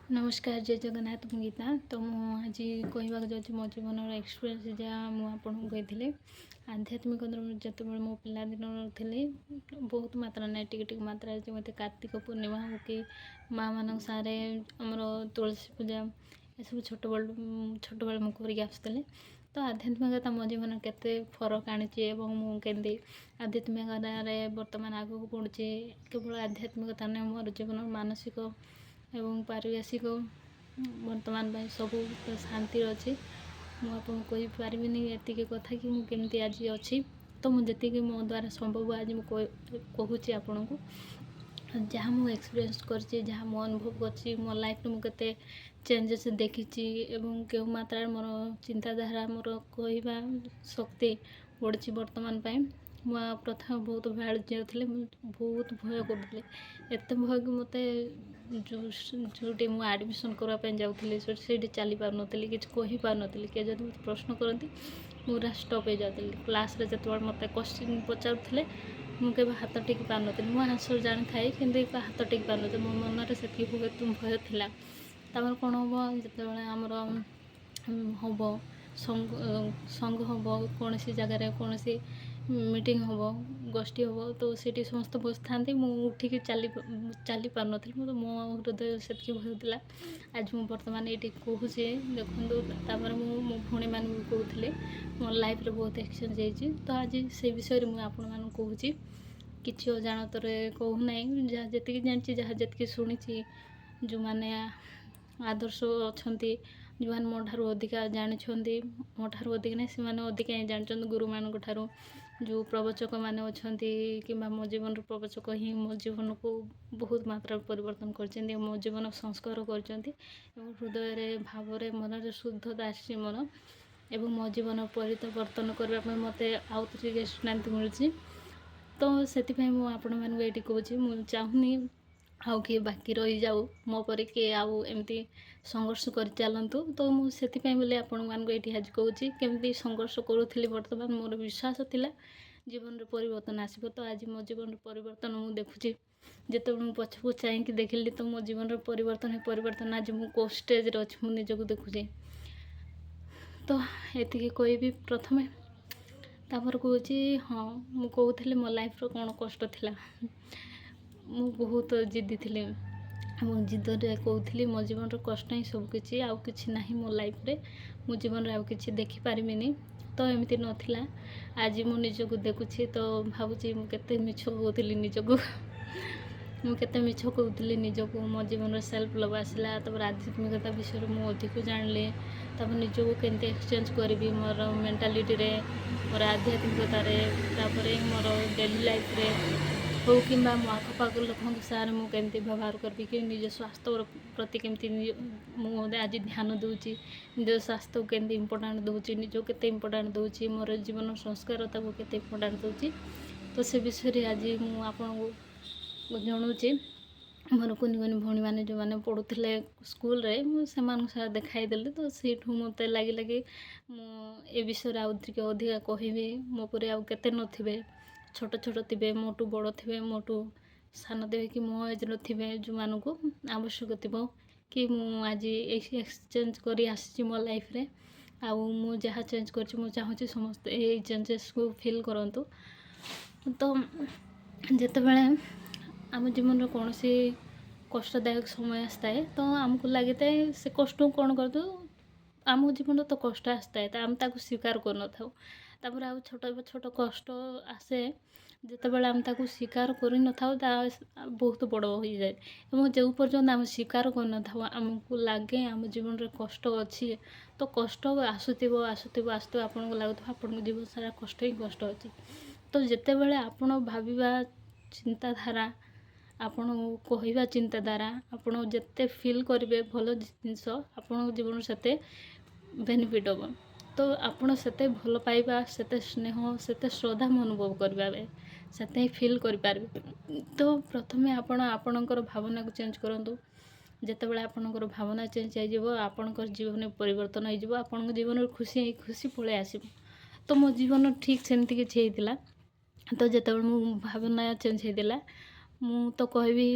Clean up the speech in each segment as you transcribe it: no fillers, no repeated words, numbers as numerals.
नमस्कार जय जगन्नाथ मु गीता तो मुझे कहवाक जाऊँगी मो जीवन एक्सपीरियंस जहाँ मुझे कही आध्यात्मिक जो मो पिलादिन थी बहुत मात्रा ना टिक मात्रा जमी कार्तिक पूर्णिमा हो कि माँ मान सारे आमर तुलसी पूजा ये सब छोट बड़े मुझे आसुले तो आध्यात्मिकता मो जीवन केते फरक आनी मुझे आध्यात्मिकतार बर्तमान आगू बढ़ुचे केवल आध्यात्मिकता नहीं मोर जीवन मानसिक एवं पारिभाषिक वर्तमान सब शांति अच्छी मुझे कहीपरिनी एति कथा कि मुझे आज अच्छी तो मुझे मो द्वारा संभव आज मुझे कहूँ आपण को जहाँ मुझे एक्सपीरियंस कर जहाँ मो अनुभव कर मो लाइफ में मुझे चेंजेस देखी क्यों मात्रा मोर चिंताधारा मोर कहवा शक्ति बढ़ी बर्तमान प्रथम बहुत भय जाऊँगी बहुत भय करुँगी एत भय कि मत जो मुझे आडमिशन करवाई जाऊँगी से चली पार नी कि पार नी किए जब मत प्रश्न करती पूरा स्टप हो जाती क्लास रे जो मत क्वेश्चन पचारूले मुझे हाथ टेक पार नी मुझे आंसर जानी थाए कि हाथ टेक पार नी मो मन से बहुत भय था तमर कौन हम जो आमर हम संग हम कौन सी जगार कौन सी मीटिंग हम गोष्ठी हम तो सीटी समस्त बस था उठिक चली पार नी मो हृदय से भय था आज मुझे बर्तमान ये कहूँ देखो मो भौणी मान कहते मो लाइफ रे बहुत एक्सचेंज होती तो आज से विषय मुझे आपण मान कहूँ कि अजाणतर कहूना जहाँ जी जानी जहाँ जी शुणी जो मैंने आदर्श अच्छा जो मैंने मो ठार अधिका जानते मो ठार अधिक नहीं से अधिका ही जानते गुरु मान ठारू जो प्रवचक मैंने अच्छा कि मो जीवन प्रवचक ही मो जीवन को बहुत मात्रा परिवर्तन कर मो जीवन संस्कार कर हृदय भाव मन शुद्धता आसी मोर एवं मो जीवन परिवर्तन करने मत आउ थे स्ट्रेंथ मिलूँ तो से आपण मानक ये कहूँ मुझे चाहूनी आउ किए बाकी रही जाऊ मो पर किए आउ एमती संघर्ष कर चलतु तो मुझे बोले आपण मानक ये आज कहूँ केमती संघर्ष करूली बर्तमान मोर विश्वास थिला जीवन रे परिवर्तन आसब तो आज मो जीवन परिवर्तन मुझे देखुची जिते मुझे पछकू चाहिए देखिली तो मो जीवन परिवर्तन आज मुझे कौ स्टेज अच्छी मुझे निजक देखुची तो ये कहबी प्रथमे तापर कहूँ हाँ मुझे कहूली मो लाइफ रो कौन कष्ट थिला मु बहुत जिद्दी थी जिद्दे कहूली मो जीवन कष्ट ही सबकि आउ कि ना मो लाइफ रे मो जीवन आउ कि देखिपारिनी तो एमती नाला आज मु निजक देखुची तो भावुची मुझे मिछ कहूली निजक मुझे मिछ कहूली निजक मो जीवन सेल्फ लव आसला तब आध्यात्मिकता विषय में अधिक जानी तब निजक केमती एक्सचेंज करी मोर मेंटालिटी रे मोर आध्यात्मिकतार मोर डेली लाइफ रे हो कि मो आखपाख लोक सारे मुझे व्यवहार करी कि निज स्वास्थ्य प्रति केमती मुझे आज ध्यान दूची निज स्वास्थ्य को केमती इम्पोर्टाट दूची निज के इम्पोर्टाट दूची मोर जीवन संस्कार को केते इम्पोर्टाट दूची तो से विषय आज मुझे जनाऊँगी मोर कुनि कुनि भौणी मैंने जो मैंने पढ़ुले स्कूल रे से देखाईदेली तो सीठू मत लगे कि ए विषय अधिक कहबी मो पर आउ केते नथिबे छोट छोट थे मोटू बड़ थे मोटू सान थे कि मो एजर थे जो मानक आवश्यक थी कि आज एक्सचेंज कर आसी मो लाइफ रे आउ मु जहाँ चेंज कर चाहूँगी समस्ते ये चेंजेस को फिल करंतु तो जिते बड़े आम जीवन कौन सी कष्टदायक समय आसताए तो आमको लगी था से कष्ट कौन कर दो आम जीवन तो कष्ट आसताए तो आम ताको स्वीकार कर न था तापर आ छोट छोट कष्ट आसे जितेबाला आम ताको स्वीकार कर न था बहुत बड़ हो जाए जो पर्यंत आम स्वीकार कर न था आमको लगे आम जीवन रे कष्ट अच्छी तो कष्ट आसुव आसुव आसुव आपको लगुव आप जीवन सारा कष्ट ही कष्ट अच्छी तो जिते बड़े आपण भाविबा चिंताधारा आपण कहवा चिंताधारा आपण जिते फिल करेंगे भल जिनस आपण जीवन से बेनिफिट हम तो आपण से भल पाइबा से स्नेह से श्रद्धा अनुभव करवा से फिल करें तो प्रथमे आपणकर भावना को चेंज करूँ जितेबाला आपणकर भावना चेंज हो आपणकर जीवन परिवर्तन हो आपण जीवन खुशी खुशी पलि आस तो मो जीवन ठीक सेमती किसी होता तो जिते मो भावना चेंज होता मु तो कहबी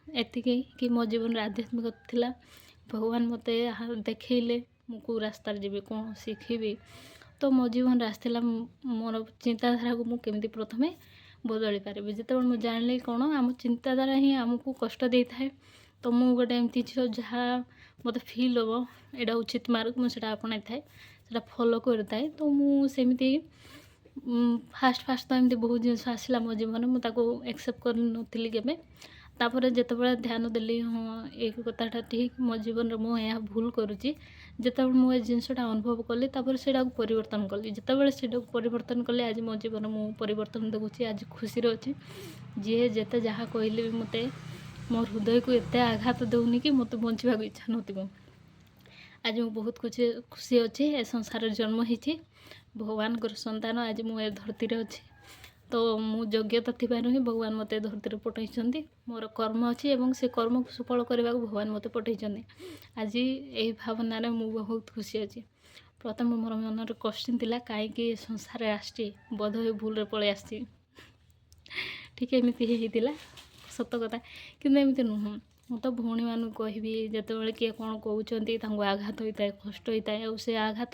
एतिकी कि मो जीवन आध्यात्मिक थिला ଭଗବାନ ମୋତେ ଦେଖେଇଲେ ମୁଁ କେଉଁ ରାସ୍ତାରେ ଯିବି, କ'ଣ ଶିଖିବି। ତ ମୋ ଜୀବନରେ ଆସିଥିଲା ମୋର ଚିନ୍ତାଧାରାକୁ ମୁଁ କେମିତି ପ୍ରଥମେ ବଦଳି ପାରିବି। ଯେତେବେଳେ ମୁଁ ଜାଣିଲି କ'ଣ ଆମ ଚିନ୍ତାଧାରା ହିଁ ଆମକୁ କଷ୍ଟ ଦେଇଥାଏ, ତ ମୁଁ ଗୋଟେ ଏମିତି ଝିଅ ଯାହା ମୋତେ ଫିଲ୍ ହେବ ଏଇଟା ଉଚିତ ମାର୍ଗ, ମୁଁ ସେଇଟା ଆପଣାଇଥାଏ, ସେଇଟା ଫଲୋ କରିଥାଏ। ତ ମୁଁ ସେମିତି ଫାଷ୍ଟ ତ ଏମିତି ବହୁତ ଜିନିଷ ଆସିଲା ମୋ ଜୀବନରେ, ମୁଁ ତାକୁ ଆକ୍ସେପ୍ଟ କରିନଥିଲି କେବେ। ତାପରେ ଯେତେବେଳେ ଧ୍ୟାନ ଦେଲି ହଁ ଏଇ କଥାଟା ଠିକ୍, ମୋ ଜୀବନରେ ମୁଁ ଏହା ଭୁଲ କରୁଛି, ଯେତେବେଳେ ମୁଁ ଏ ଜିନିଷଟା ଅନୁଭବ କଲି ତାପରେ ସେଇଟାକୁ ପରିବର୍ତ୍ତନ କଲି। ଯେତେବେଳେ ସେଇଟାକୁ ପରିବର୍ତ୍ତନ କଲି ଆଜି ମୋ ଜୀବନ ମୁଁ ପରିବର୍ତ୍ତନ ଦେଖୁଛି, ଆଜି ଖୁସିରେ ଅଛି। ଯିଏ ଯେତେ ଯାହା କହିଲେ ବି ମୋତେ ମୋ ହୃଦୟକୁ ଏତେ ଆଘାତ ଦେଉନି କି ମୋତେ ବଞ୍ଚିବାକୁ ଇଚ୍ଛା ନଥିବ। ଆଜି ମୁଁ ବହୁତ ଖୁସି ଅଛି, ଏ ସଂସାରରେ ଜନ୍ମ ହେଇଛି, ଭଗବାନଙ୍କର ସନ୍ତାନ। ଆଜି ମୁଁ ଏ ଧରତୀରେ ଅଛି, ତ ମୁଁ ଯୋଗ୍ୟତା ଥିବାରୁ ହିଁ ଭଗବାନ ମୋତେ ଏ ଧରତୀରେ ପଠାଇଛନ୍ତି। ମୋର କର୍ମ ଅଛି ଏବଂ ସେ କର୍ମକୁ ସଫଳ କରିବାକୁ ଭଗବାନ ମୋତେ ପଠାଇଛନ୍ତି। ଆଜି ଏହି ଭାବନାରେ ମୁଁ ବହୁତ ଖୁସି ଅଛି। ପ୍ରଥମେ ମୋର ମନରେ କୋଶ୍ଚିନ୍ ଥିଲା କାହିଁକି ଏ ସଂସାରରେ ଆସିଛି, ବୋଧହୁଏ ଭୁଲରେ ପଳେଇ ଆସିଛି। ଠିକ୍ ଏମିତି ହେଇଥିଲା, ସତ କଥା। କିନ୍ତୁ ଏମିତି ନୁହଁ। ମୁଁ ତ ଭଉଣୀମାନଙ୍କୁ କହିବି, ଯେତେବେଳେ କିଏ କ'ଣ କହୁଛନ୍ତି ତାଙ୍କୁ ଆଘାତ ହୋଇଥାଏ, କଷ୍ଟ ହୋଇଥାଏ। ଆଉ ସେ ଆଘାତ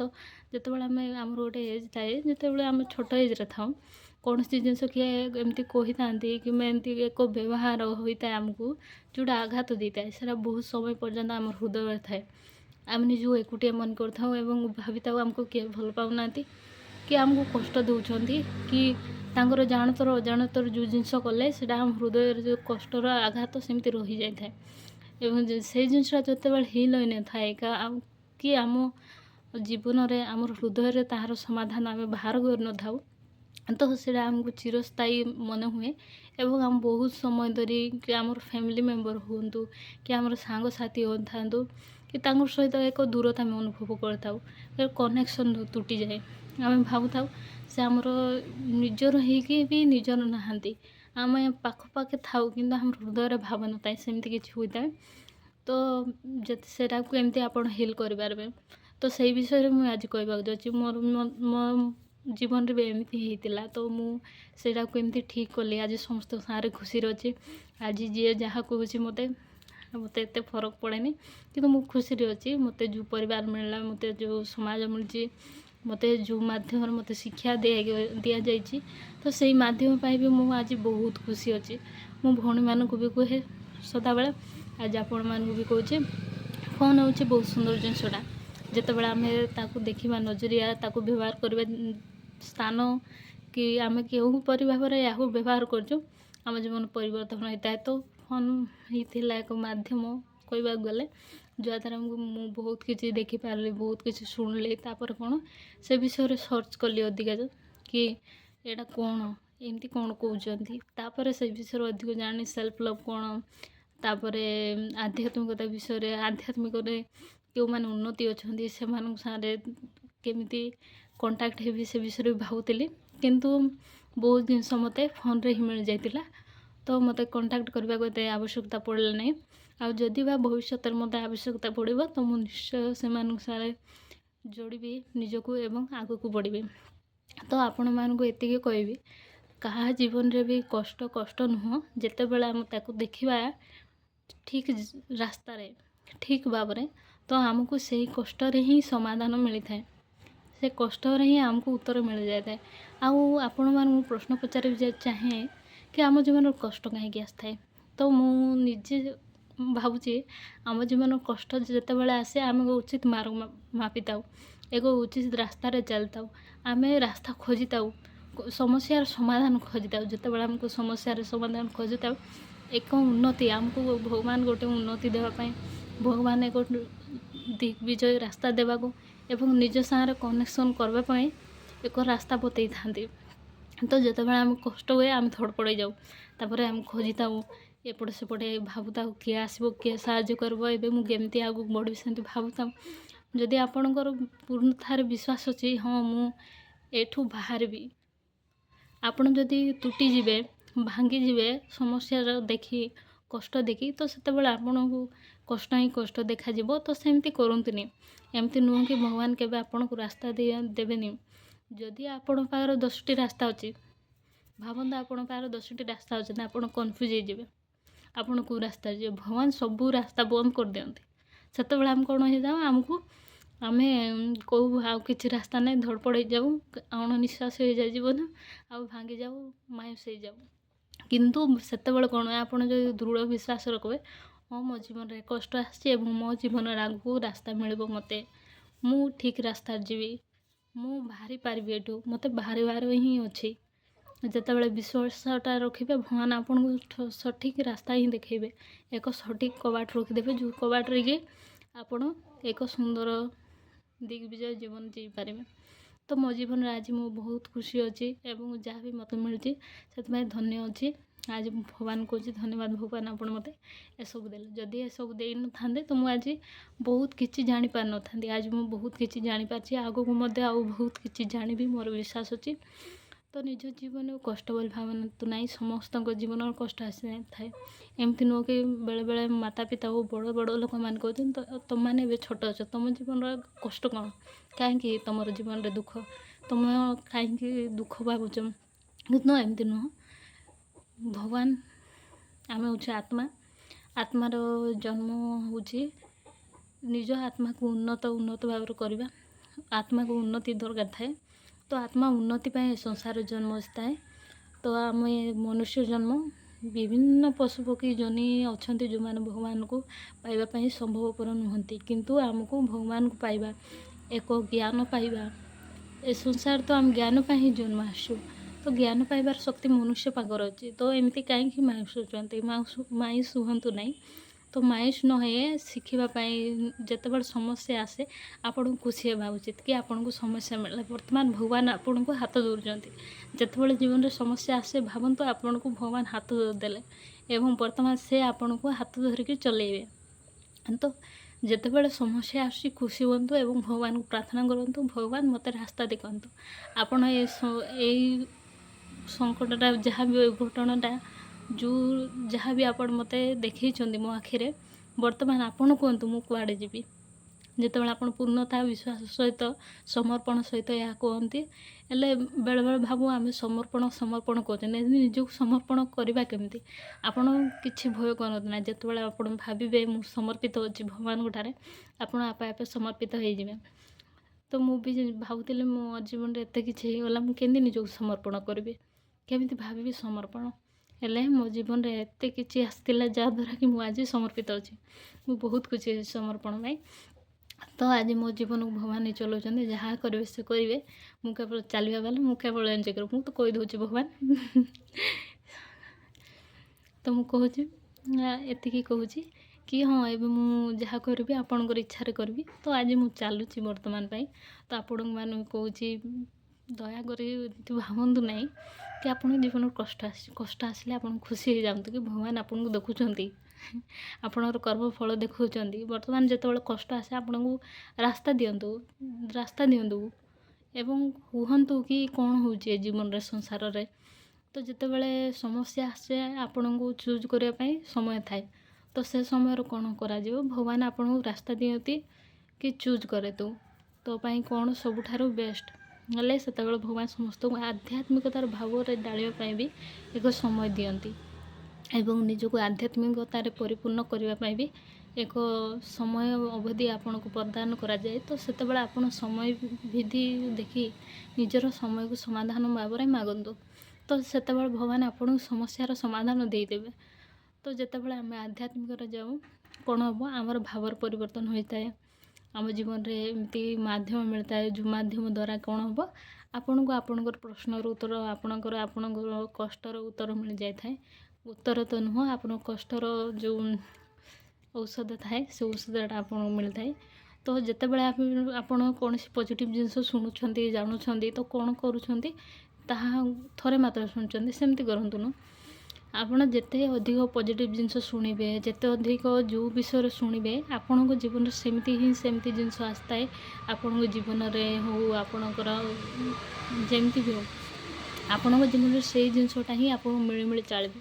ଯେତେବେଳେ ଆମର ଗୋଟେ ଏଜ୍ ଥାଏ, ଯେତେବେଳେ ଆମେ ଛୋଟ ଏଜ୍ରେ ଥାଉ, କୌଣସି ଜିନିଷ କିଏ ଏମିତି କହିଥାନ୍ତି କିମ୍ବା ଏମିତି ଏକ ବ୍ୟବହାର ହୋଇଥାଏ ଆମକୁ ଯେଉଁଟା ଆଘାତ ଦେଇଥାଏ, ସେଇଟା ବହୁତ ସମୟ ପର୍ଯ୍ୟନ୍ତ ଆମ ହୃଦୟରେ ଥାଏ। ଆମେ ନିଜକୁ ଏକୁଟିଆ ମନେ କରିଥାଉ ଏବଂ ଭାବିଥାଉ ଆମକୁ କିଏ ଭଲ ପାଉନାହାନ୍ତି, କି ଆମକୁ କଷ୍ଟ ଦେଉଛନ୍ତି, କି ତାଙ୍କର ଜାଣତର ଅଜାଣତର ଯେଉଁ ଜିନିଷ କଲେ ସେଇଟା ଆମ ହୃଦୟରେ ଯେଉଁ କଷ୍ଟର ଆଘାତ ସେମିତି ରହିଯାଇଥାଏ। ଏବଂ ସେଇ ଜିନିଷଟା ଯେତେବେଳେ ହିଲ୍ ହୋଇନଥାଏ କି ଆମ ଜୀବନରେ ଆମର ହୃଦୟରେ ତାହାର ସମାଧାନ ଆମେ ବାହାର କରିନଥାଉ, ତ ସେଇଟା ଆମକୁ ଚିରସ୍ଥାୟୀ ମନେ ହୁଏ। ଏବଂ ଆମେ ବହୁତ ସମୟ ଧରି କି ଆମର ଫ୍ୟାମିଲି ମେମ୍ବର ହୁଅନ୍ତୁ କି ଆମର ସାଙ୍ଗସାଥି ହୋଇଥାନ୍ତୁ କି ତାଙ୍କ ସହିତ ଏକ ଦୂରତା ଆମେ ଅନୁଭବ କରିଥାଉ, କନେକ୍ସନ୍ ତୁଟିଯାଏ। ଆମେ ଭାବୁଥାଉ ସେ ଆମର ନିଜର ହେଇକି ବି ନିଜର ନାହାନ୍ତି, ଆମେ ପାଖେ ଥାଉ କିନ୍ତୁ ଆମର ହୃଦୟରେ ଭାବ ନଥାଏ, ସେମିତି କିଛି ହୋଇଥାଏ। ତ ସେଟାକୁ ଏମିତି ଆପଣ ହିଲ୍ କରିପାରିବେ। ତ ସେଇ ବିଷୟରେ ମୁଁ ଆଜି କହିବାକୁ ଯାଉଛି। ମୋ ଜୀବନରେ ବି ଏମିତି ହେଇଥିଲା, ତ ମୁଁ ସେଇଟାକୁ ଏମିତି ଠିକ୍ କଲି। ଆଜି ସମସ୍ତଙ୍କ ସାଙ୍ଗରେ ଖୁସିରେ ଅଛି। ଆଜି ଯିଏ ଯାହା କହୁଛି ମୋତେ ଏତେ ଫରକ ପଡ଼େନି, କିନ୍ତୁ ମୁଁ ଖୁସିରେ ଅଛି। ମୋତେ ଯେଉଁ ପରିବାର ମିଳିଲା, ମୋତେ ଯେଉଁ ସମାଜ ମିଳିଛି, ମୋତେ ଯେଉଁ ମାଧ୍ୟମରେ ମୋତେ ଶିକ୍ଷା ଦିଆଯାଇଛି, ତ ସେଇ ମାଧ୍ୟମ ପାଇଁ ବି ମୁଁ ଆଜି ବହୁତ ଖୁସି ଅଛି। ମୁଁ ଭଉଣୀମାନଙ୍କୁ ବି କୁହେ ସଦାବେଳେ, ଆଜି ଆପଣମାନଙ୍କୁ ବି କହୁଛି, ଫୋନ୍ ହେଉଛି ବହୁତ ସୁନ୍ଦର ଜିନିଷଟା। ଯେତେବେଳେ ଆମେ ତାକୁ ଦେଖିବା ନଜରିଆ, ତାକୁ ବ୍ୟବହାର କରିବା ସ୍ଥାନ କି ଆମେ କେଉଁ ପରି ଭାବରେ ଏହାକୁ ବ୍ୟବହାର କରୁଛୁ, ଆମ ଜୀବନ ପରିବର୍ତ୍ତନ ହୋଇଥାଏ। ତ ଫୋନ୍ ହେଇଥିଲା ଏକ ମାଧ୍ୟମ କହିବାକୁ ଗଲେ, ଯାହାଦ୍ୱାରା ମୁଁ ବହୁତ କିଛି ଦେଖିପାରିଲି, ବହୁତ କିଛି ଶୁଣିଲି। ତାପରେ କ'ଣ ସେ ବିଷୟରେ ସର୍ଚ୍ଚ କଲି ଅଧିକା, କି ଏଇଟା କ'ଣ ଏମିତି କ'ଣ କହୁଛନ୍ତି। ତାପରେ ସେ ବିଷୟରେ ଅଧିକ ଜାଣି ସେଲ୍ଫ ଲଭ୍ କ'ଣ, ତାପରେ ଆଧ୍ୟାତ୍ମିକତା ବିଷୟରେ, ଆଧ୍ୟାତ୍ମିକରେ କେଉଁମାନେ ଉନ୍ନତି ଅଛନ୍ତି ସେମାନଙ୍କ ସାଙ୍ଗରେ କେମିତି କଣ୍ଟାକ୍ଟ ହେବି ସେ ବିଷୟରେ ବି ଭାବୁଥିଲି। କିନ୍ତୁ ବହୁତ ଜିନିଷ ମୋତେ ଫୋନ୍ରେ ହିଁ ମିଳିଯାଇଥିଲା, ତ ମୋତେ କଣ୍ଟାକ୍ଟ କରିବାକୁ ଏତେ ଆବଶ୍ୟକତା ପଡ଼ିଲା ନାହିଁ। ଆଉ ଯଦି ବା ଭବିଷ୍ୟତରେ ମୋତେ ଆବଶ୍ୟକତା ପଡ଼ିବ, ତ ମୁଁ ନିଶ୍ଚୟ ସେମାନଙ୍କ ସାଙ୍ଗରେ ଯୋଡ଼ିବି ନିଜକୁ ଏବଂ ଆଗକୁ ବଢ଼ିବି। ତ ଆପଣମାନଙ୍କୁ ଏତିକି କହିବି, କାହା ଜୀବନରେ ବି କଷ୍ଟ ନୁହଁ। ଯେତେବେଳେ ଆମେ ତାକୁ ଦେଖିବା ଠିକ୍ ରାସ୍ତାରେ, ଠିକ୍ ଭାବରେ, ତ ଆମକୁ ସେଇ କଷ୍ଟରେ ହିଁ ସମାଧାନ ମିଳିଥାଏ, ସେ କଷ୍ଟରେ ହିଁ ଆମକୁ ଉତ୍ତର ମିଳିଯାଇଥାଏ। ଆଉ ଆପଣମାନଙ୍କୁ ପ୍ରଶ୍ନ ପଚାରିବାକୁ ଚାହେଁ କି ଆମ ଜୀବନରେ କଷ୍ଟ କାହିଁକି ଆସିଥାଏ। ତ ମୁଁ ନିଜେ ଭାବୁଛି ଆମ ଜୀବନର କଷ୍ଟ ଯେତେବେଳେ ଆସେ ଆମେ ଉଚିତ ମାର୍ଗ ମାପିଥାଉ, ଏକ ଉଚିତ ରାସ୍ତାରେ ଚାଲିଥାଉ, ଆମେ ରାସ୍ତା ଖୋଜିଥାଉ, ସମସ୍ୟାର ସମାଧାନ ଖୋଜିଥାଉ। ଯେତେବେଳେ ଆମକୁ ସମସ୍ୟାର ସମାଧାନ ଖୋଜିଥାଉ, ଏକ ଉନ୍ନତି, ଆମକୁ ଭଗବାନ ଗୋଟେ ଉନ୍ନତି ଦେବା ପାଇଁ, ଭଗବାନ ଏକ ଦିଗ୍ବିଜୟ ରାସ୍ତା ଦେବାକୁ ଏବଂ ନିଜ ସାଙ୍ଗରେ କନେକ୍ସନ୍ କରିବା ପାଇଁ ଏକ ରାସ୍ତା ବତେଇଥାନ୍ତି। ତ ଯେତେବେଳେ ଆମେ କଷ୍ଟ ହୁଏ ଆମେ ଧଡ଼ପଡ଼େଇ ଯାଉ, ତାପରେ ଆମେ ଖୋଜିଥାଉ, ଏପଟେ ସେପଟେ ଭାବୁଥାଉ କିଏ ଆସିବ, କିଏ ସାହାଯ୍ୟ କରିବ, ଏବେ ମୁଁ କେମିତି ଆଗକୁ ବଢ଼ିବି, ସେମିତି ଭାବୁଥାଉ। ଯଦି ଆପଣଙ୍କର ପୂର୍ଣ୍ଣତାରେ ବିଶ୍ୱାସ ଅଛି, ହଁ ମୁଁ ଏଠୁ ବାହାରିବି, ଆପଣ ଯଦି ତୁଟିଯିବେ, ଭାଙ୍ଗିଯିବେ ସମସ୍ୟାର ଦେଖି, କଷ୍ଟ ଦେଖି, ତ ସେତେବେଳେ ଆପଣଙ୍କୁ କଷ୍ଟ ହିଁ କଷ୍ଟ ଦେଖାଯିବ। ତ ସେମିତି କରନ୍ତୁନି। ଏମିତି ନୁହଁ କି ଭଗବାନ କେବେ ଆପଣଙ୍କୁ ରାସ୍ତା ଦେବେନି। ଯଦି ଆପଣଙ୍କ ପାଖରେ 10ଟି ରାସ୍ତା ଅଛି, ଭାବନ୍ତୁ ଆପଣଙ୍କ ପାଖରେ 10ଟି ରାସ୍ତା ଅଛନ୍ତି, ଆପଣ କନଫ୍ୟୁଜ୍ ହେଇଯିବେ ଆପଣ କେଉଁ ରାସ୍ତାରେ ଯିବେ। ଭଗବାନ ସବୁ ରାସ୍ତା ବନ୍ଦ କରିଦିଅନ୍ତି, ସେତେବେଳେ ଆମେ କ'ଣ ହେଇଯାଉ, ଆମେ କେଉଁ ଆଉ କିଛି ରାସ୍ତା ନାହିଁ, ଧଡ଼ପଡ଼ ହେଇଯାଉ, ଅଣନିଶ୍ୱାସ ହେଇଯାଏ ଜୀବନ, ଆଉ ଭାଙ୍ଗିଯାଉ, ମାୟୁସ ହେଇଯାଉ। କିନ୍ତୁ ସେତେବେଳେ କ'ଣ, ଆପଣ ଯଦି ଦୃଢ଼ ବିଶ୍ୱାସ ରଖିବେ, ହଁ ମୋ ଜୀବନରେ କଷ୍ଟ ଆସିଛି ଏବଂ ମୋ ଜୀବନରେ ଆଗକୁ ରାସ୍ତା ମିଳିବ, ମୋତେ ମୁଁ ଠିକ୍ ରାସ୍ତାରେ ଯିବି, ମୁଁ ବାହାରି ପାରିବି, ଏଠୁ ମୋତେ ବାହାରିବାର ହିଁ ଅଛି। ଯେତେବେଳେ ବିଶ୍ୱାସଟା ରଖିବେ, ଭଗବାନ ଆପଣଙ୍କୁ ସଠିକ୍ ରାସ୍ତା ହିଁ ଦେଖାଇବେ, ଏକ ସଠିକ୍ କବାଟ ରଖିଦେବେ, ଯେଉଁ କବାଟରେ କି ଆପଣ ଏକ ସୁନ୍ଦର ଦିଗ୍ବିଜୟ ଜୀବନ ଯାଇପାରିବେ। ତ ମୋ ଜୀବନରେ ଆଜି ମୁଁ ବହୁତ ଖୁସି ଅଛି ଏବଂ ଯାହା ବି ମୋତେ ମିଳୁଛି ସେଥିପାଇଁ ଧନ୍ୟ ଅଛି। ଆଜି ମୁଁ ଭଗବାନ କହୁଛି ଧନ୍ୟବାଦ ଭଗବାନ, ଆପଣ ମୋତେ ଏସବୁ ଦେଲେ। ଯଦି ଏସବୁ ଦେଇନଥାନ୍ତେ ତ ମୁଁ ଆଜି ବହୁତ କିଛି ଜାଣିପାରିନଥାନ୍ତି। ଆଜି ମୁଁ ବହୁତ କିଛି ଜାଣିପାରିଛି, ଆଗକୁ ମଧ୍ୟ ଆଉ ବହୁତ କିଛି ଜାଣିବି, ମୋର ବିଶ୍ୱାସ ଅଛି। ତ ନିଜ ଜୀବନରେ କଷ୍ଟ ବୋଲି ଭାବନ୍ତୁ ନାହିଁ, ସମସ୍ତଙ୍କ ଜୀବନରେ କଷ୍ଟ ଆସିଥାଏ। ଏମିତି ନୁହଁ କି ବେଳେବେଳେ ମାତା ପିତା ଓ ବଡ଼ ବଡ଼ ଲୋକମାନେ କହୁଛନ୍ତି ତୁମମାନେ ଏବେ ଛୋଟ ଅଛ, ତୁମ ଜୀବନର କଷ୍ଟ କ'ଣ, କାହିଁକି ତୁମର ଜୀବନରେ ଦୁଃଖ, ତୁମେ କାହିଁକି ଦୁଃଖ ଭାବୁଛ। କିନ୍ତୁ ଏମିତି ନୁହଁ। ଭଗବାନ, ଆମେ ହେଉଛୁ ଆତ୍ମାର ଜନ୍ମ ହେଉଛି ନିଜ ଆତ୍ମାକୁ ଉନ୍ନତ ଭାବରେ କରିବା। ଆତ୍ମାକୁ ଉନ୍ନତି ଦରକାର ଥାଏ। ତ ଆତ୍ମା ଉନ୍ନତି ପାଇଁ ଏ ସଂସାର ଜନ୍ମ ଆସିଥାଏ। ତ ଆମେ ମନୁଷ୍ୟ ଜନ୍ମ, ବିଭିନ୍ନ ପଶୁପକ୍ଷୀ ଜନି ଅଛନ୍ତି ଯେଉଁମାନେ ଭଗବାନଙ୍କୁ ପାଇବା ପାଇଁ ସମ୍ଭବପର ନୁହନ୍ତି, କିନ୍ତୁ ଆମକୁ ଭଗବାନଙ୍କୁ ପାଇବା, ଏକ ଜ୍ଞାନ ପାଇବା, ଏ ସଂସାର ତ ଆମେ ଜ୍ଞାନ ପାଇଁ ହିଁ ଜନ୍ମ ଆସିଛୁ। ତ ଜ୍ଞାନ ପାଇବାର ଶକ୍ତି ମନୁଷ୍ୟ ପାଖରେ ଅଛି। ତ ଏମିତି କାହିଁକି ମାୟୁସ ହେଉଛନ୍ତି, ମାୟୁସ ହୁଅନ୍ତୁ ନାହିଁ। ତ ମାୟୁସ ନ ହଏ ଶିଖିବା ପାଇଁ, ଯେତେବେଳେ ସମସ୍ୟା ଆସେ ଆପଣଙ୍କୁ ଖୁସି ହେବା ଉଚିତ କି ଆପଣଙ୍କୁ ସମସ୍ୟା ମିଳିଲା। ବର୍ତ୍ତମାନ ଭଗବାନ ଆପଣଙ୍କୁ ହାତ ଧରୁଛନ୍ତି। ଯେତେବେଳେ ଜୀବନରେ ସମସ୍ୟା ଆସେ ଭାବନ୍ତୁ ଆପଣଙ୍କୁ ଭଗବାନ ହାତ ଦେଲେ ଏବଂ ବର୍ତ୍ତମାନ ସେ ଆପଣଙ୍କୁ ହାତ ଧରିକି ଚଲେଇବେ। ତ ଯେତେବେଳେ ସମସ୍ୟା ଆସୁଛି ଖୁସି ହୁଅନ୍ତୁ ଏବଂ ଭଗବାନଙ୍କୁ ପ୍ରାର୍ଥନା କରନ୍ତୁ, ଭଗବାନ ମୋତେ ରାସ୍ତା ଦେଖାନ୍ତୁ। ଆପଣ ଏଇ ସଙ୍କଟଟା, ଯାହା ବି ଘଟଣାଟା, ଯାହା ବି ଆପଣ ମୋତେ ଦେଖେଇଛନ୍ତି ମୋ ଆଖିରେ, ବର୍ତ୍ତମାନ ଆପଣ କୁହନ୍ତୁ ମୁଁ କୁଆଡ଼େ ଯିବି। ଯେତେବେଳେ ଆପଣ ପୂର୍ଣ୍ଣତା ବିଶ୍ୱାସ ସହିତ, ସମର୍ପଣ ସହିତ ଏହା କୁହନ୍ତି, ହେଲେ ବେଳେବେଳେ ଭାବୁ ଆମେ ସମର୍ପଣ କହୁଛନ୍ତି, ନିଜକୁ ସମର୍ପଣ କରିବା କେମିତି। ଆପଣ କିଛି ଭୟ କରନ୍ତୁ ନାହିଁ। ଯେତେବେଳେ ଆପଣ ଭାବିବେ ମୁଁ ସମର୍ପିତ ଅଛି ଭଗବାନଙ୍କ ଠାରେ, ଆପଣ ଆପେ ଆପେ ସମର୍ପିତ ହେଇଯିବେ। ତ ମୁଁ ବି ଭାବୁଥିଲି ମୋ ଜୀବନରେ ଏତେ କିଛି ହେଇଗଲା, ମୁଁ କେମିତି ନିଜକୁ ସମର୍ପଣ କରିବି, କେମିତି ଭାବିବି ସମର୍ପଣ। ହେଲେ ମୋ ଜୀବନରେ ଏତେ କିଛି ଆସିଥିଲା ଯାହାଦ୍ୱାରା କି ମୁଁ ଆଜି ସମର୍ପିତ ଅଛି। ମୁଁ ବହୁତ ଖୁସି ଅଛି ସମର୍ପଣ ପାଇଁ। ତ ଆଜି ମୋ ଜୀବନକୁ ଭଗବାନ ଚଲାଉଛନ୍ତି, ଯାହା କରିବେ ସେ କରିବେ, ମୁଁ କେବଳ ଚାଲିବା ବାଲା, ମୁଁ କେବଳ ଏନ୍ଜୟ କରିବି। ମୁଁ ତ କହିଦେଉଛି ଭଗବାନ। ତ ମୁଁ କହୁଛି, ଏତିକି କହୁଛି କି ହଁ ଏବେ ମୁଁ ଯାହା କରିବି ଆପଣଙ୍କର ଇଚ୍ଛାରେ କରିବି। ତ ଆଜି ମୁଁ ଚାଲୁଛି ବର୍ତ୍ତମାନ ପାଇଁ। ତ ଆପଣମାନଙ୍କୁ କହୁଛି ଦୟାକରି ଭାବନ୍ତୁ ନାହିଁ କି ଆପଣଙ୍କ ଜୀବନରେ କଷ୍ଟ ଆସିଲେ ଆପଣ ଖୁସି ହେଇଯାଆନ୍ତୁ କି ଭଗବାନ ଆପଣଙ୍କୁ ଦେଖୁଛନ୍ତି, ଆପଣଙ୍କର କର୍ମଫଳ ଦେଖାଉଛନ୍ତି। ବର୍ତ୍ତମାନ ଯେତେବେଳେ କଷ୍ଟ ଆସେ ଆପଣଙ୍କୁ ରାସ୍ତା ଦିଅନ୍ତୁ ଏବଂ କୁହନ୍ତୁ କି କ'ଣ ହେଉଛି ଏ ଜୀବନରେ, ସଂସାରରେ। ତ ଯେତେବେଳେ ସମସ୍ୟା ଆସେ ଆପଣଙ୍କୁ ଚୁଜ୍ କରିବା ପାଇଁ ସମୟ ଥାଏ, ତ ସେ ସମୟରେ କ'ଣ କରାଯିବ, ଭଗବାନ ଆପଣଙ୍କୁ ରାସ୍ତା ଦିଅନ୍ତି କି ଚୁଜ୍ କରେ ତୋ ପାଇଁ କ'ଣ ସବୁଠାରୁ ବେଷ୍ଟ। ହେଲେ ସେତେବେଳେ ଭଗବାନ ସମସ୍ତଙ୍କୁ ଆଧ୍ୟାତ୍ମିକତାର ଭାବରେ ଡାଳିବା ପାଇଁ ବି ଏକ ସମୟ ଦିଅନ୍ତି ଏବଂ ନିଜକୁ ଆଧ୍ୟାତ୍ମିକତାରେ ପରିପୂର୍ଣ୍ଣ କରିବା ପାଇଁ ବି ଏକ ସମୟ ଅବଧି ଆପଣଙ୍କୁ ପ୍ରଦାନ କରାଯାଏ। ତ ସେତେବେଳେ ଆପଣ ସମୟ ବିଧି ଦେଖି ନିଜର ସମୟକୁ ସମାଧାନ ଭାବରେ ମାଗନ୍ତୁ। ତ ସେତେବେଳେ ଭଗବାନ ଆପଣଙ୍କୁ ସମସ୍ୟାର ସମାଧାନ ଦେଇଦେବେ। ତ ଯେତେବେଳେ ଆମେ ଆଧ୍ୟାତ୍ମିକରେ ଯାଉ କ'ଣ ହେବ, ଆମର ଭାବର ପରିବର୍ତ୍ତନ ହୋଇଥାଏ। ଆମ ଜୀବନରେ ଏମିତି ମାଧ୍ୟମ ମିଳିଥାଏ, ଯେଉଁ ମାଧ୍ୟମ ଦ୍ୱାରା କ'ଣ ହେବ, ଆପଣଙ୍କୁ ଆପଣଙ୍କର ପ୍ରଶ୍ନର ଉତ୍ତର, ଆପଣଙ୍କର କଷ୍ଟର ଉତ୍ତର ମିଳିଯାଇଥାଏ। ଉତ୍ତର ତ ନୁହଁ, ଆପଣଙ୍କ କଷ୍ଟର ଯେଉଁ ଔଷଧ ଥାଏ ସେ ଔଷଧଟା ଆପଣଙ୍କୁ ମିଳିଥାଏ। ତ ଯେତେବେଳେ ଆପଣ କୌଣସି ପଜିଟିଭ୍ ଜିନିଷ ଶୁଣୁଛନ୍ତି, ଜାଣୁଛନ୍ତି, ତ କ'ଣ କରୁଛନ୍ତି ତାହା ଥରେ ମାତ୍ର ଶୁଣୁଛନ୍ତି, ସେମିତି କରନ୍ତୁନି। ଆପଣ ଯେତେ ଅଧିକ ପଜିଟିଭ୍ ଜିନିଷ ଶୁଣିବେ, ଯେତେ ଅଧିକ ଯେଉଁ ବିଷୟରେ ଶୁଣିବେ, ଆପଣଙ୍କ ଜୀବନରେ ସେମିତି ଜିନିଷ ଆସିଥାଏ। ଆପଣଙ୍କ ଜୀବନରେ ହେଉ, ଆପଣଙ୍କର ଯେମିତି ବି ହେଉ, ଆପଣଙ୍କ ଜୀବନରେ ସେଇ ଜିନିଷଟା ହିଁ ଆପଣଙ୍କୁ ମିଳିମିଳି ଚାଳିବ।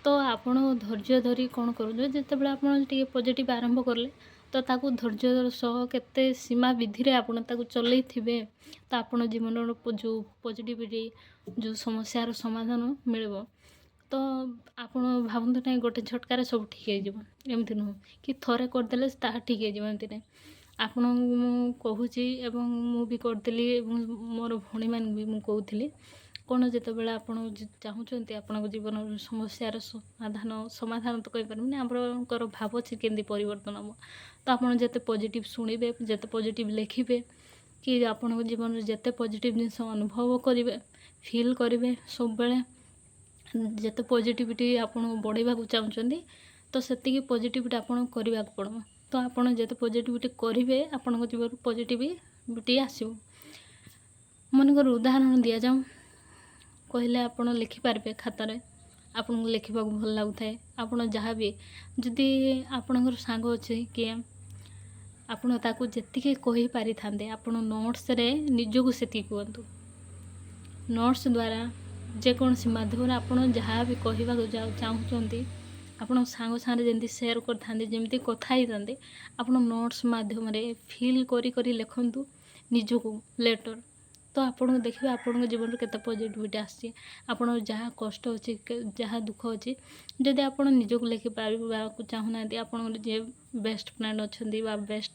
ତ ଆପଣ ଧୈର୍ଯ୍ୟ ଧରି କ'ଣ କରନ୍ତୁ, ଯେତେବେଳେ ଆପଣ ଟିକେ ପଜିଟିଭ୍ ଆରମ୍ଭ କଲେ ତ ତାକୁ ଧୈର୍ଯ୍ୟ ସହ କେତେ ସୀମା ବିଧିରେ ଆପଣ ତାକୁ ଚଲେଇଥିବେ, ତ ଆପଣ ଜୀବନର ଯେଉଁ ପଜିଟିଭିଟି, ଯେଉଁ ସମସ୍ୟାର ସମାଧାନ ମିଳିବ। ତ ଆପଣ ଭାବନ୍ତୁ ନାହିଁ ଗୋଟେ ଝଟକାରେ ସବୁ ଠିକ୍ ହେଇଯିବ, ଏମିତି ନୁହଁ କି ଥରେ କରିଦେଲେ ତାହା ଠିକ୍ ହେଇଯିବ, ଏମିତି ନାହିଁ। ଆପଣଙ୍କୁ ମୁଁ କହୁଛି ଏବଂ ମୁଁ ବି କରିଥିଲି ଏବଂ ମୋର ଭଉଣୀମାନଙ୍କୁ ବି ମୁଁ କହୁଥିଲି କ'ଣ, ଯେତେବେଳେ ଆପଣ ଚାହୁଁଛନ୍ତି ଆପଣଙ୍କ ଜୀବନର ସମସ୍ୟାର ସମାଧାନ ତ କହିପାରିବିନି, ଆପଣଙ୍କର ଭାବ ଅଛି କେମିତି ପରିବର୍ତ୍ତନ ହେବ। ତ ଆପଣ ଯେତେ ପଜିଟିଭ୍ ଶୁଣିବେ, ଯେତେ ପଜିଟିଭ୍ ଲେଖିବେ, କି ଆପଣଙ୍କ ଜୀବନରେ ଯେତେ ପଜିଟିଭ୍ ଜିନିଷ ଅନୁଭବ କରିବେ, ଫିଲ୍ କରିବେ, ସବୁବେଳେ ଯେତେ ପଜିଟିଭିଟି ଆପଣଙ୍କୁ ବଢ଼େଇବାକୁ ଚାହୁଁଛନ୍ତି, ତ ସେତିକି ପଜିଟିଭିଟି ଆପଣଙ୍କୁ କରିବାକୁ ପଡ଼ିବ। ତ ଆପଣ ଯେତେ ପଜିଟିଭିଟି କରିବେ ଆପଣଙ୍କ ଜୀବନକୁ ପଜିଟିଭିଟି ଆସିବ। ମନେକର ଉଦାହରଣ ଦିଆଯାଉ, କହିଲେ ଆପଣ ଲେଖିପାରିବେ ଖାତାରେ, ଆପଣଙ୍କୁ ଲେଖିବାକୁ ଭଲ ଲାଗୁଥାଏ। ଆପଣ ଯାହା ବି, ଯଦି ଆପଣଙ୍କର ସାଙ୍ଗ ଅଛି କିଏ, ଆପଣ ତାକୁ ଯେତିକି କହିପାରିଥାନ୍ତେ ଆପଣ ନୋଟ୍ସରେ ନିଜକୁ ସେତିକି କୁହନ୍ତୁ। ନୋଟ୍ସ ଦ୍ୱାରା ଯେକୌଣସି ମାଧ୍ୟମରେ ଆପଣ ଯାହା ବି କହିବାକୁ ଚାହୁଁଛନ୍ତି, ଆପଣ ସାଙ୍ଗ ସାଙ୍ଗରେ ଯେମିତି ସେୟାର କରିଥାନ୍ତି, ଯେମିତି କଥା ହେଇଥାନ୍ତି, ଆପଣ ନୋଟ୍ସ ମାଧ୍ୟମରେ ଫିଲ୍ କରି କରି ଲେଖନ୍ତୁ ନିଜକୁ ଲେଟର୍। ତ ଆପଣଙ୍କୁ ଦେଖିବେ ଆପଣଙ୍କ ଜୀବନରେ କେତେ ପଜିଟିଭିଟି ଆସିଛି। ଆପଣଙ୍କର ଯାହା କଷ୍ଟ ଅଛି, ଯାହା ଦୁଃଖ ଅଛି, ଯଦି ଆପଣ ନିଜକୁ ଲେଖିପାରିବାକୁ ଚାହୁଁନାହାନ୍ତି, ଆପଣଙ୍କର ଯିଏ ବେଷ୍ଟ ଫ୍ରେଣ୍ଡ ଅଛନ୍ତି ବା ବେଷ୍ଟ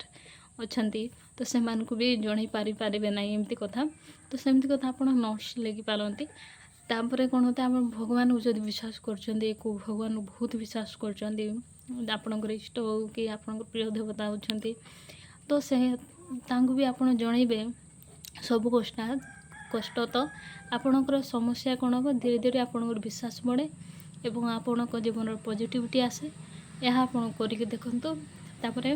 ଅଛନ୍ତି, ତ ସେମାନଙ୍କୁ ବି ଜଣେଇ ପାରିବେ ନାହିଁ ଏମିତି କଥା। ତ ସେମିତି କଥା ଆପଣ ନୋଟ୍ସ ଲେଖିପାରନ୍ତି। ତାପରେ କ'ଣ ହେଉଛି, ଆପଣ ଭଗବାନଙ୍କୁ ଯଦି ବିଶ୍ୱାସ କରୁଛନ୍ତି, କେଉଁ ଭଗବାନଙ୍କୁ ବହୁତ ବିଶ୍ୱାସ କରୁଛନ୍ତି, ଆପଣଙ୍କର ଇଷ୍ଟ ହେଉ କି ଆପଣଙ୍କର ପ୍ରିୟ ଦେବତା ହେଉଛନ୍ତି, ତ ତାଙ୍କୁ ବି ଆପଣ ଜଣେଇବେ ସବୁ କଷ୍ଟ। ତ ଆପଣଙ୍କର ସମସ୍ୟା କ'ଣ ହେବ, ଧୀରେ ଧୀରେ ଆପଣଙ୍କର ବିଶ୍ୱାସ ବଢ଼େ ଏବଂ ଆପଣଙ୍କ ଜୀବନର ପଜିଟିଭିଟି ଆସେ। ଏହା ଆପଣ କରିକି ଦେଖନ୍ତୁ। ତାପରେ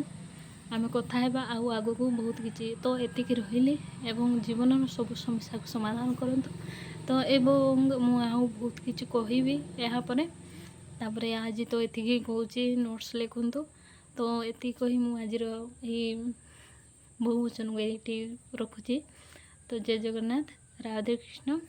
ଆମେ କଥା ହେବା ଆଉ ଆଗକୁ ବହୁତ କିଛି। ତ ଏତିକି ରହିଲି ଏବଂ ଜୀବନର ସବୁ ସମସ୍ୟାକୁ ସମାଧାନ କରନ୍ତୁ। ତ ଏବଂ ମୁଁ ଆଉ ବହୁତ କିଛି କହିବି ଏହାପରେ। ତାପରେ ଆଜି ତ ଏତିକି କହୁଛି, ନୋଟ୍ସ ଲେଖନ୍ତୁ। ତ ଏତିକି କହି ମୁଁ ଆଜିର ଏହି ବହୁ ବଚନକୁ ଏଇଠି ରଖୁଛି। ତ ଜୟ ଜଗନ୍ନାଥ, ରାଧେ କୃଷ୍ଣ।